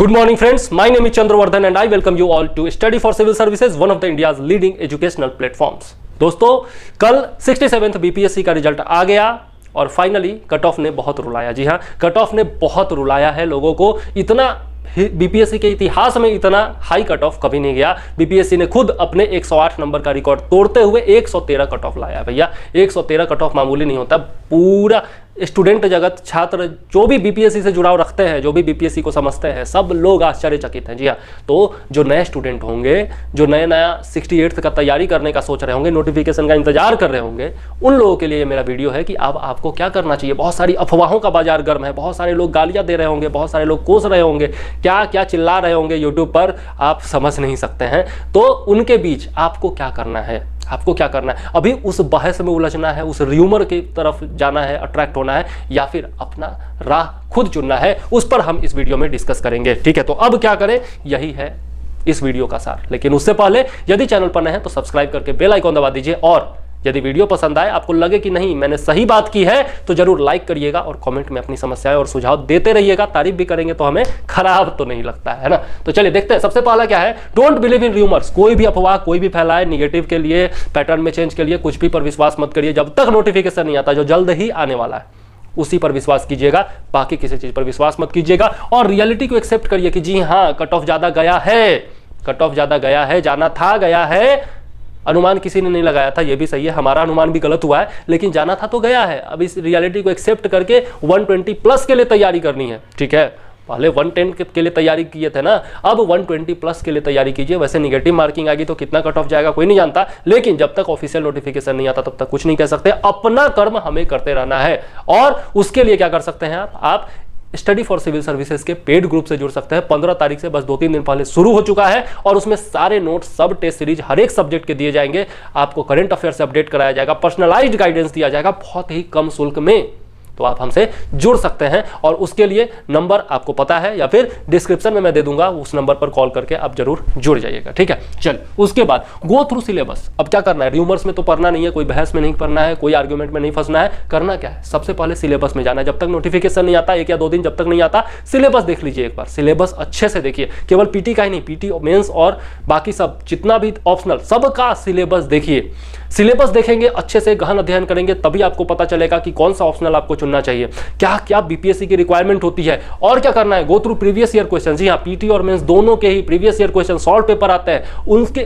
Good morning friends, my name is Chandravardhan and I welcome you all to Study for Civil Services, one of the India's leading educational platforms. दोस्तों कल 67th BPSC का result आ गया और finally cut off ने बहुत रुलाया। जी हाँ, cut off ने बहुत रुलाया है लोगों को। इतना बीपीएससी के इतिहास में इतना हाई कट ऑफ कभी नहीं गया। बीपीएससी ने खुद अपने 108 नंबर का रिकॉर्ड तोड़ते हुए 113 कट ऑफ लाया। भैया 113 कट ऑफ मामूली नहीं होता। पूरा स्टूडेंट जगत, छात्र जो भी बीपीएससी से जुड़ाव रखते हैं, जो भी बीपीएससी को समझते हैं, सब लोग आश्चर्यचकित हैं। जी हाँ, तो जो नए स्टूडेंट होंगे, जो नया 68th का तैयारी करने का सोच रहे होंगे, नोटिफिकेशन का इंतजार कर रहे होंगे, उन लोगों के लिए ये मेरा वीडियो है कि अब आपको क्या करना चाहिए। बहुत सारी अफवाहों का बाजार गर्म है, बहुत सारे लोग गालियां दे रहे होंगे, बहुत सारे लोग कोस रहे होंगे, क्या क्या चिल्ला रहे होंगे यूट्यूब पर, आप समझ नहीं सकते हैं। तो उनके बीच आपको क्या करना है, आपको क्या करना है? अभी उस बहस में उलझना है, उस र्यूमर की तरफ जाना है, अट्रैक्ट होना है, या फिर अपना राह खुद चुनना है, उस पर हम इस वीडियो में डिस्कस करेंगे। ठीक है, तो अब क्या करें, यही है इस वीडियो का सार। लेकिन उससे पहले यदि चैनल पर नए हैं तो सब्सक्राइब करके बेल आइकॉन दबा दीजिए, और यदि वीडियो पसंद आए, आपको लगे कि नहीं मैंने सही बात की है, तो जरूर लाइक करिएगा और कमेंट में अपनी समस्याएं और सुझाव देते रहिएगा। तारीफ भी करेंगे तो हमें खराब तो नहीं लगता है ना। तो चलिए देखते हैं। सबसे पहला क्या है, डोंट बिलीव इन र्यूमर्स। कोई भी अफवाह कोई भी फैलाए, निगेटिव के लिए, पैटर्न में चेंज के लिए, कुछ भी पर विश्वास मत करिए। जब तक नोटिफिकेशन नहीं आता, जो जल्द ही आने वाला है, उसी पर विश्वास कीजिएगा, बाकी किसी चीज पर विश्वास मत कीजिएगा। और रियलिटी को एक्सेप्ट करिए कि जी हाँ, कट ऑफ ज्यादा गया है, कट ऑफ ज्यादा गया है, जाना था गया है। अनुमान किसी ने नहीं लगाया था, ये भी सही है, हमारा अनुमान भी गलत हुआ है, लेकिन जाना था तो गया है। अब इस रियलिटी को एक्सेप्ट करके 120 प्लस के लिए तैयारी करनी है। ठीक है, पहले 110 के लिए तैयारी किए थे ना, अब 120 प्लस के लिए तैयारी कीजिए। वैसे निगेटिव मार्किंग आएगी तो कितना कट ऑफ जाएगा कोई नहीं जानता, लेकिन जब तक ऑफिशियल नोटिफिकेशन नहीं आता तब तक कुछ नहीं कह सकते। अपना कर्म हमें करते रहना है, और उसके लिए क्या कर सकते हैं आप स्टडी फॉर सिविल सर्विसेज के पेड ग्रुप से जुड़ सकते हैं। 15 तारीख से बस 2-3 दिन पहले शुरू हो चुका है, और उसमें सारे नोट्स, सब टेस्ट सीरीज हर एक सब्जेक्ट के दिए जाएंगे। आपको करंट अफेयर से अपडेट कराया जाएगा, पर्सनलाइज्ड गाइडेंस दिया जाएगा बहुत ही कम शुल्क में। तो आप हमसे जुड़ सकते हैं, और उसके लिए नंबर आपको पता है, या फिर डिस्क्रिप्शन में मैं दे दूंगा, उस नंबर पर कॉल करके आप जरूर जुड़ जाइएगा। ठीक है, चल उसके बाद गो थ्रू सिलेबस। अब क्या करना है, र्यूमर्स में तो पढ़ना नहीं है, कोई बहस में नहीं पढ़ना है, कोई आर्ग्यूमेंट में नहीं फंसना है। करना क्या है, सबसे पहले सिलेबस में जाना है। जब तक नोटिफिकेशन नहीं आता, 1 या 2 दिन जब तक नहीं आता, सिलेबस देख लीजिए एक बार। सिलेबस अच्छे से देखिए, केवल पीटी का ही नहीं, पीटी मेंस और बाकी सब जितना भी ऑप्शनल, सबका सिलेबस देखिए। सिलेबस देखेंगे, अच्छे से गहन अध्ययन करेंगे, तभी आपको पता चलेगा कि कौन सा ऑप्शनल आपको चुनना चाहिए, क्या क्या बीपीएससी की रिक्वायरमेंट होती है। और क्या करना है, go through previous year question. जी हाँ, पीटी और मेंस दोनों के ही previous year question solve paper आते हैं,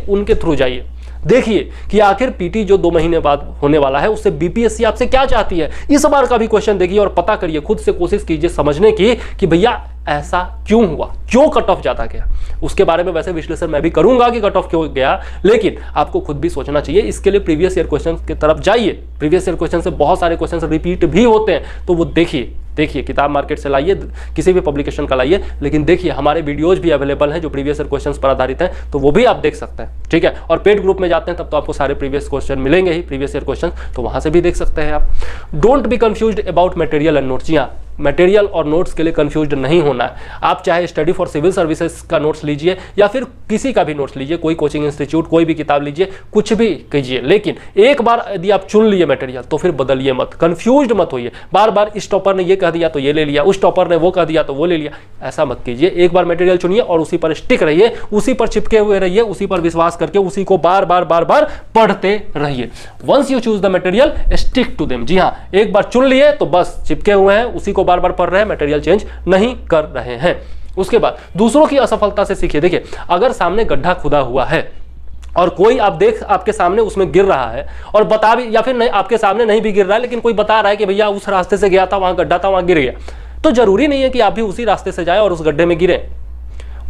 उनके थ्रू जाइए। देखिए कि आखिर पीटी जो 2 महीने बाद होने वाला है, उससे बीपीएससी आपसे क्या चाहती है। इस बार का भी क्वेश्चन देखिए और पता करिए, खुद से कोशिश कीजिए समझने की कि भैया ऐसा क्यों हुआ, क्यों कट ऑफ ज्यादा गया। उसके बारे में वैसे विश्लेषण मैं भी करूंगा कि कट ऑफ क्यों गया, लेकिन आपको खुद भी सोचना चाहिए। इसके लिए प्रीवियस ईयर क्वेश्चन की तरफ जाइए। प्रीवियस ईयर क्वेश्चन से बहुत सारे क्वेश्चन रिपीट भी होते हैं, तो वो देखिए किताब मार्केट से लाइए, किसी भी पब्लिकेशन का लाइए, लेकिन देखिए हमारे वीडियोज भी अवेलेबल हैं जो प्रीवियस ईयर क्वेश्चंस पर आधारित हैं, तो वो भी आप देख सकते हैं। ठीक है, और पेड ग्रुप में जाते हैं तब तो आपको सारे प्रीवियस क्वेश्चन मिलेंगे ही, प्रीवियस ईयर क्वेश्चन, तो वहां से भी देख सकते हैं आप। Don't be confused about material and notes. जी हाँ, मटेरियल और नोट्स के लिए कंफ्यूज्ड नहीं होना है। आप चाहे स्टडी फॉर सिविल सर्विसेज का नोट्स लीजिए, या फिर किसी का भी नोट्स लीजिए, कोई कोचिंग इंस्टीट्यूट, कोई भी किताब लीजिए, कुछ भी कीजिए, लेकिन एक बार यदि आप चुन लिए मटेरियल तो फिर बदलिए मत, कंफ्यूज्ड मत होइए। बार बार इस टॉपर ने ये कह दिया तो ये ले लिया, उस टॉपर ने वो कह दिया तो वो ले लिया, ऐसा मत कीजिए। एक बार मटेरियल चुनिए और उसी पर स्टिक रहिए, उसी पर चिपके हुए रहिए, उसी पर विश्वास करके उसी को बार बार पढ़ते रहिए। Once you choose the material stick to them. जी हाँ, एक बार चुन लिए तो बस चिपके हुए हैं, उसी को बार बार पढ़ रहे हैं, मटेरियल चेंज नहीं कर रहे हैं। उसके बाद दूसरों की असफलता से सीखिए। देखिए, अगर सामने गड्ढा खुदा हुआ है और कोई आपके सामने उसमें गिर रहा है, और बता भी, या फिर नहीं, आपके सामने नहीं भी गिर रहा है, लेकिन कोई बता रहा है कि भैया उस रास्ते से गया था, वहां गड्ढा था, वहां गिर गया, तो जरूरी नहीं है कि आप भी उसी रास्ते से जाए और उस गड्ढे में गिरे।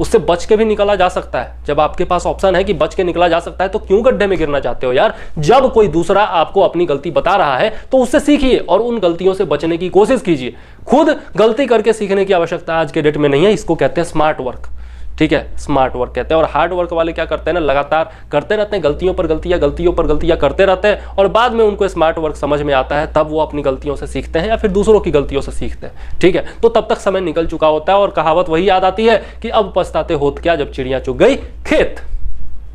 उससे बच के भी निकला जा सकता है। जब आपके पास ऑप्शन है कि बच के निकला जा सकता है, तो क्यों गड्ढे में गिरना चाहते हो यार। जब कोई दूसरा आपको अपनी गलती बता रहा है तो उससे सीखिए और उन गलतियों से बचने की कोशिश कीजिए। खुद गलती करके सीखने की आवश्यकता आज के डेट में नहीं है। इसको कहते हैं स्मार्ट वर्क। ठीक है, स्मार्ट वर्क कहते हैं। और हार्ड वर्क वाले क्या करते हैं ना, लगातार करते रहते हैं, गलतियों पर गलतियां करते रहते हैं, और बाद में उनको स्मार्ट वर्क समझ में आता है, तब वो अपनी गलतियों से सीखते हैं या फिर दूसरों की गलतियों से सीखते हैं। ठीक है, तो तब तक समय निकल चुका होता है, और कहावत वही याद आती है कि अब पछताते होत क्या जब चिड़िया चुग गई खेत।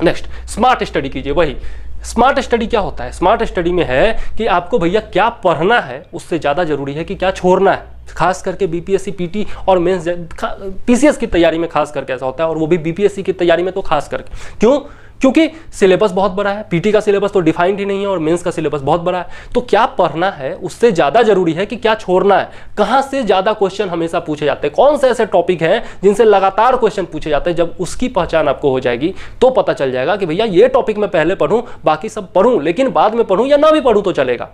नेक्स्ट, स्मार्ट स्टडी कीजिए। वही स्मार्ट स्टडी क्या होता है, स्मार्ट स्टडी में है कि आपको भैया क्या पढ़ना है, उससे ज्यादा जरूरी है कि क्या छोड़ना है। खास करके बीपीएससी पीटी और मेंस पीसीएस की तैयारी में खास करके ऐसा होता है, और वो भी बीपीएससी की तैयारी में तो खास करके। क्यों? क्योंकि सिलेबस बहुत बड़ा है, पीटी का सिलेबस तो डिफाइंड ही नहीं है और मेंस का सिलेबस बहुत बड़ा है। तो क्या पढ़ना है उससे ज़्यादा जरूरी है कि क्या छोड़ना है। कहाँ से ज़्यादा क्वेश्चन हमेशा पूछे जाते हैं, कौन से ऐसे टॉपिक हैं जिनसे लगातार क्वेश्चन पूछे जाते हैं। जब उसकी पहचान आपको हो जाएगी तो पता चल जाएगा कि भैया ये टॉपिक मैं पहले पढ़ूँ, बाकी सब पढ़ूँ, लेकिन बाद में पढ़ूँ या ना भी पढ़ूँ तो चलेगा।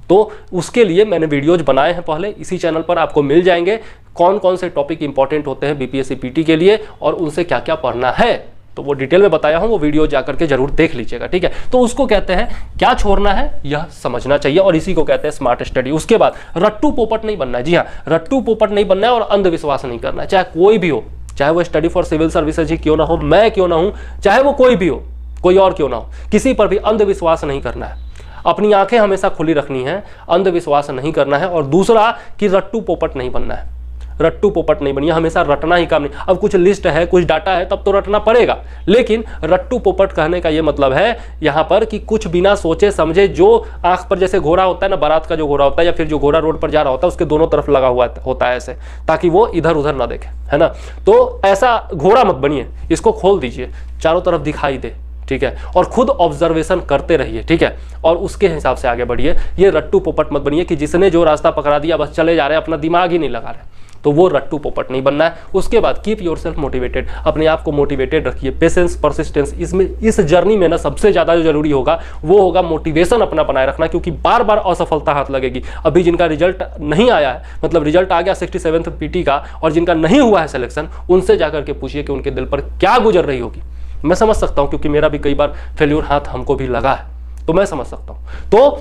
तो उसके लिए मैंने वीडियोज बनाए हैं पहले, इसी चैनल पर आपको मिल जाएंगे कौन कौन से टॉपिक इंपॉर्टेंट होते हैं बीपीएससी पीटी के लिए और उनसे क्या क्या पढ़ना है। तो वो डिटेल में बताया हूं, वो वीडियो जाकर के जरूर देख लीजिएगा, ठीक है। तो उसको कहते हैं क्या छोड़ना है, यह समझना चाहिए, और इसी को कहते हैं स्मार्ट स्टडी। उसके बाद रट्टू पोपट नहीं बनना है। जी हाँ, रट्टू पोपट नहीं बनना है और अंधविश्वास नहीं करना है, चाहे कोई भी हो, चाहे वो स्टडी फॉर सिविल सर्विसेज ही क्यों ना हो, मैं क्यों ना हूं, चाहे वो कोई भी हो, कोई और क्यों ना हो, किसी पर भी अंधविश्वास नहीं करना है। अपनी आंखें हमेशा खुली रखनी है, अंधविश्वास नहीं करना है। और दूसरा कि रट्टू पोपट नहीं बनना है, रट्टू पोपट नहीं बनिए, हमेशा रटना ही काम नहीं। अब कुछ लिस्ट है, कुछ डाटा है, तब तो रटना पड़ेगा, लेकिन रट्टू पोपट कहने का ये मतलब है यहाँ पर कि कुछ बिना सोचे समझे, जो आंख पर जैसे घोड़ा होता है ना, बारात का जो घोड़ा होता है या फिर जो घोड़ा रोड पर जा रहा होता है उसके दोनों तरफ लगा हुआ होता है ऐसे, ताकि वो इधर उधर ना देखे, है ना। तो ऐसा घोड़ा मत बनिए, इसको खोल दीजिए, चारों तरफ दिखाई दे, ठीक है, और खुद ऑब्जर्वेशन करते रहिए, ठीक है, और उसके हिसाब से आगे बढ़िए। ये रट्टू पोपट मत बनिए कि जिसने जो रास्ता पकड़ा दिया बस चले जा रहे हैं, अपना दिमाग ही नहीं लगा रहे, तो वो रट्टू पोपट नहीं बनना है। उसके बाद कीप योरसेल्फ मोटिवेटेड, अपने आप को मोटिवेटेड रखिए, पेशेंस, परसिस्टेंस, इसमें इस जर्नी में ना सबसे ज़्यादा जो जरूरी होगा वो होगा मोटिवेशन अपना बनाए रखना, क्योंकि बार बार असफलता हाथ लगेगी। अभी जिनका रिजल्ट नहीं आया है, मतलब रिजल्ट आ गया 67th पीटी का, और जिनका नहीं हुआ है सिलेक्शन, उनसे जाकर के पूछिए कि उनके दिल पर क्या गुजर रही होगी। मैं समझ सकता हूँ, क्योंकि मेरा भी कई बार फेल्यूर हाथ हमको भी लगा है, तो मैं समझ सकता हूँ। तो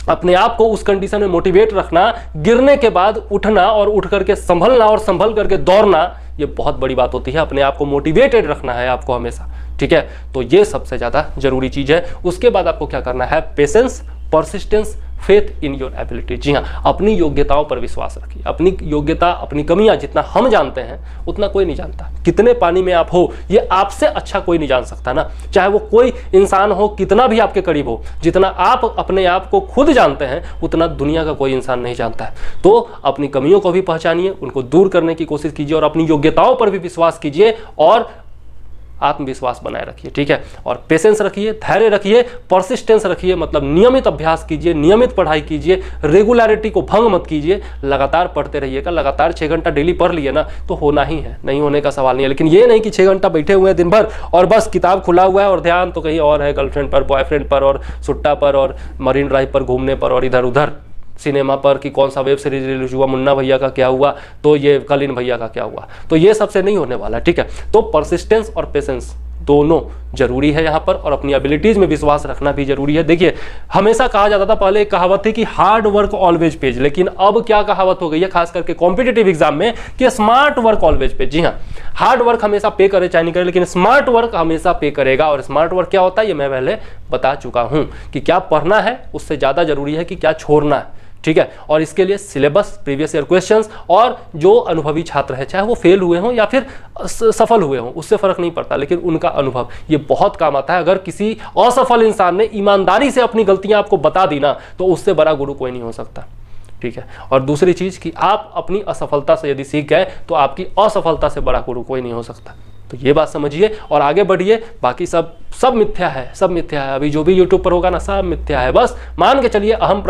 अपने आप को उस कंडीशन में मोटिवेट रखना, गिरने के बाद उठना और उठ करके संभलना और संभल करके दौड़ना, ये बहुत बड़ी बात होती है। अपने आप को मोटिवेटेड रखना है आपको हमेशा, ठीक है। तो ये सबसे ज़्यादा जरूरी चीज़ है। उसके बाद आपको क्या करना है, patience, persistence, faith in your ability. जी हाँ, अपनी योग्यताओं पर विश्वास रखिए। अपनी योग्यता, अपनी कमियां जितना हम जानते हैं उतना कोई नहीं जानता। कितने पानी में आप हो ये आपसे अच्छा कोई नहीं जान सकता ना, चाहे वो कोई इंसान हो, कितना भी आपके करीब हो, जितना आप अपने आप को खुद जानते हैं उतना दुनिया का कोई इंसान नहीं जानता है। तो अपनी कमियों को भी पहचानिए, उनको दूर करने की कोशिश कीजिए और अपनी योग्यताओं पर भी विश्वास कीजिए और आत्मविश्वास बनाए रखिए, ठीक है। और पेशेंस रखिए, धैर्य रखिए, परसिस्टेंस रखिए, मतलब नियमित अभ्यास कीजिए, नियमित पढ़ाई कीजिए, रेगुलरिटी को भंग मत कीजिए, लगातार पढ़ते रहिएगा। लगातार 6 घंटा डेली पढ़ लिए ना तो होना ही है, नहीं होने का सवाल नहीं है। लेकिन ये नहीं कि 6 घंटा बैठे हुए हैं दिन भर और बस किताब खुला हुआ है और ध्यान तो कहीं और है, गर्लफ्रेंड पर, बॉयफ्रेंड पर और सुट्टा पर और मरीन ड्राइव पर घूमने पर और इधर उधर सिनेमा पर कि कौन सा वेब सीरीज रिलीज हुआ, मुन्ना भैया का क्या हुआ, तो ये कलीन भैया का क्या हुआ। तो ये सबसे नहीं होने वाला, ठीक है। तो परसिस्टेंस और पेशेंस दोनों जरूरी है यहाँ पर, और अपनी एबिलिटीज में विश्वास रखना भी जरूरी है। देखिए, हमेशा कहा जाता था, पहले एक कहावत थी कि हार्ड वर्क ऑलवेज पेज, लेकिन अब क्या कहावत हो गई है खास करके कॉम्पिटिटिव एग्जाम में कि स्मार्ट वर्क ऑलवेज पेज। जी हाँ, हार्ड वर्क हमेशा पे करे चाहे नहीं करे, लेकिन स्मार्ट वर्क हमेशा पे करेगा। और स्मार्ट वर्क क्या होता है ये मैं पहले बता चुका हूं कि क्या पढ़ना है उससे ज्यादा जरूरी है कि क्या छोड़ना है, ठीक है। और इसके लिए सिलेबस, प्रीवियस ईयर क्वेश्चंस और जो अनुभवी छात्र है, चाहे वो फेल हुए हों या फिर सफल हुए हों, उससे फर्क नहीं पड़ता, लेकिन उनका अनुभव ये बहुत काम आता है। अगर किसी असफल इंसान ने ईमानदारी से अपनी गलतियां आपको बता दी ना, तो उससे बड़ा गुरु कोई नहीं हो सकता, ठीक है। और दूसरी चीज कि आप अपनी असफलता से यदि सीख गए तो आपकी असफलता से बड़ा गुरु कोई नहीं हो सकता। तो ये बात समझिए और आगे बढ़िए। बाकी सब मिथ्या है, सब मिथ्या है। अभी जो भी यूट्यूब पर होगा ना, सब मिथ्या है। बस मान के चलिए अहम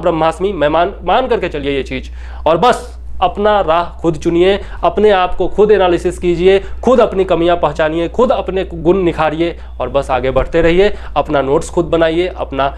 ब्रह्मास्मि, मैं मान करके चलिए ये चीज, और बस अपना राह खुद चुनिए, अपने आप को खुद एनालिसिस कीजिए, खुद अपनी कमियां पहचानिए, खुद अपने गुण निखारिए और बस आगे बढ़ते रहिए। अपना नोट्स खुद बनाइए, अपना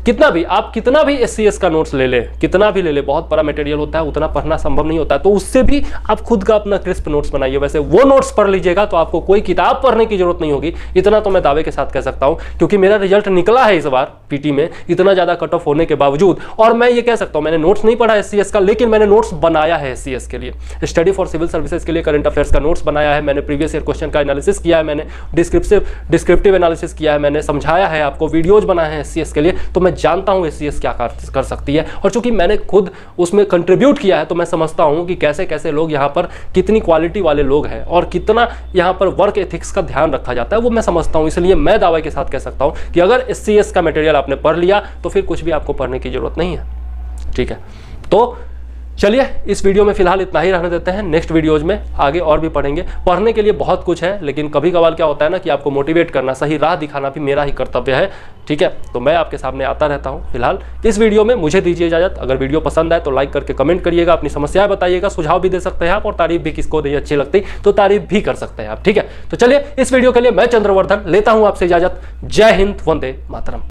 कितना भी SCS का नोट्स ले ले, कितना भी ले ले, बहुत बड़ा मटेरियल होता है, उतना पढ़ना संभव नहीं होता है, तो उससे भी आप खुद का अपना क्रिस्प नोट्स बनाइए। वैसे वो नोट्स पढ़ लीजिएगा तो आपको कोई किताब पढ़ने की जरूरत नहीं होगी, इतना तो मैं दावे के साथ कह सकता हूं, क्योंकि मेरा रिजल्ट निकला है इस बार पीटी में इतना ज्यादा कट ऑफ होने के बावजूद। और मैं ये कह सकता हूं, मैंने नोट्स नहीं पढ़ा SCS का, लेकिन मैंने नोट्स बनाया है SCS के लिए, स्टडी फॉर सिविल सर्विसेज के लिए करंट अफेयर्स का नोट्स बनाया है मैंने, प्रीवियस ईयर क्वेश्चन का एनालिसिस किया है मैंने, डिस्क्रिप्टिव एनालिसिस किया है मैंने, समझाया है आपको, वीडियोज बनाए हैं SCS के लिए। तो मैं जानता हूं SCS क्या कर सकती है, और चूंकि मैंने खुद उसमें कंट्रीब्यूट किया है तो मैं समझता हूं कि कैसे कैसे लोग यहाँ पर, कितनी क्वालिटी वाले लोग हैं और कितना यहाँ पर वर्क एथिक्स का ध्यान रखा जाता है, वो मैं समझता हूं। इसलिए मैं दावे के साथ कह सकता हूं कि अगर SCS का मटेरियल आपने पढ़ लिया तो फिर कुछ भी आपको पढ़ने की जरूरत नहीं है, ठीक है। तो चलिए इस वीडियो में फिलहाल इतना ही रहने देते हैं। नेक्स्ट वीडियोज में आगे और भी पढ़ेंगे। पढ़ने के लिए बहुत कुछ है, लेकिन कभी कभार क्या होता है ना कि आपको मोटिवेट करना, सही राह दिखाना भी मेरा ही कर्तव्य है। ठीक है, तो मैं आपके सामने आता रहता हूँ। फिलहाल इस वीडियो में मुझे दीजिए इजाजत। अगर वीडियो पसंद आए तो लाइक करके कमेंट करिएगा, अपनी समस्याएं बताइएगा, सुझाव भी दे सकते हैं आप, और तारीफ भी किसको नहीं अच्छी लगती तो तारीफ भी कर सकते हैं आप। ठीक है, तो चलिए इस वीडियो के लिए मैं चंद्रवर्धन लेता हूँ आपसे इजाजत। जय हिंद, वंदे मातरम।